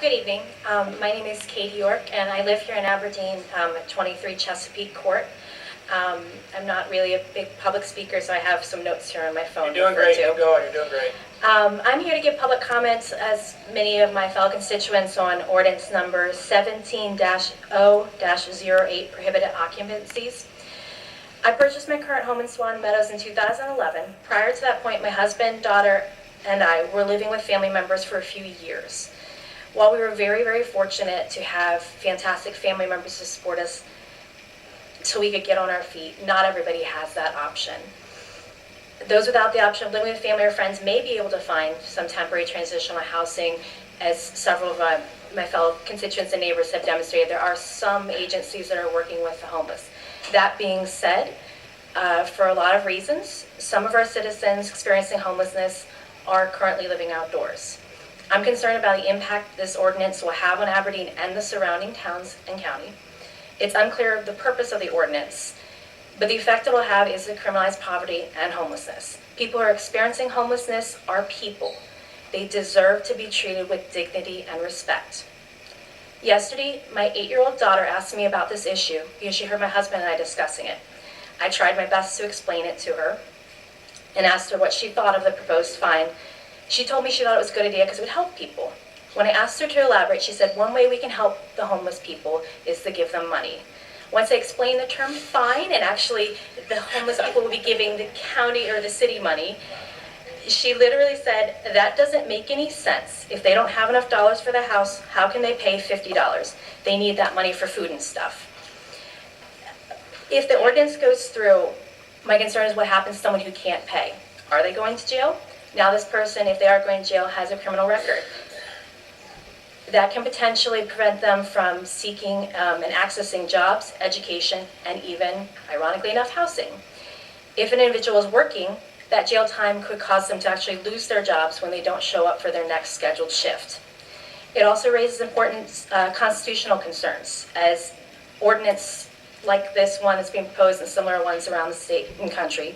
Good evening. My name is Katy Yorks, and I live here in Aberdeen at 23 Chesapeake Court. I'm not really a big public speaker, so I have some notes here on my phone. You're doing great. Keep going. You're doing great. I'm here to give public comments, as many of my fellow constituents, on ordinance number 17-0-08, prohibited occupancies. I purchased my current home in Swan Meadows in 2011. Prior to that point, my husband, daughter, and I were living with family members for a few years. While we were very, very fortunate to have fantastic family members to support us so we could get on our feet, not everybody has that option. Those without the option of living with family or friends may be able to find some temporary transitional housing, as several of my fellow constituents and neighbors have demonstrated. There are some agencies that are working with the homeless. That being said, for a lot of reasons, some of our citizens experiencing homelessness are currently living outdoors. I'm concerned about the impact this ordinance will have on Aberdeen and the surrounding towns and county. It's unclear the purpose of the ordinance, but the effect it will have is to criminalize poverty and homelessness. People who are experiencing homelessness are people. They deserve to be treated with dignity and respect. Yesterday, my 8-year-old daughter asked me about this issue because she heard my husband and I discussing it. I tried my best to explain it to her and asked her what she thought of the proposed fine. She told me she thought it was a good idea because it would help people. When I asked her to elaborate, she said one way we can help the homeless people is to give them money. Once I explained the term fine, and actually the homeless people will be giving the county or the city money, she literally said, that doesn't make any sense. If they don't have enough dollars for the house, how can they pay $50? They need that money for food and stuff. If the ordinance goes through, my concern is what happens to someone who can't pay. Are they going to jail? Now this person, if they are going to jail, has a criminal record. That can potentially prevent them from seeking and accessing jobs, education, and even, ironically enough, housing. If an individual is working, that jail time could cause them to actually lose their jobs when they don't show up for their next scheduled shift. It also raises important constitutional concerns, as ordinance like this one that's being proposed and similar ones around the state and country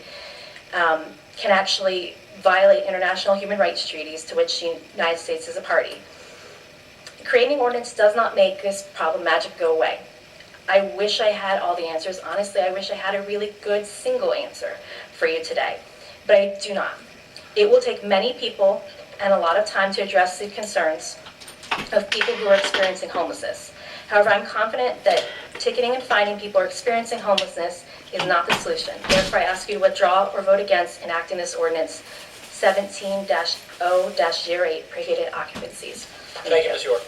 can actually violate international human rights treaties to which the United States is a party. Creating ordinance does not make this problem magic go away. I wish I had all the answers. Honestly, I wish I had a really good single answer for you today, but I do not. It will take many people and a lot of time to address the concerns of people who are experiencing homelessness. However, I'm confident that ticketing and fining people who are experiencing homelessness is not the solution. Therefore, I ask you to withdraw or vote against enacting this ordinance 17-0-08, prohibited occupancies. Thank you, Ms. York.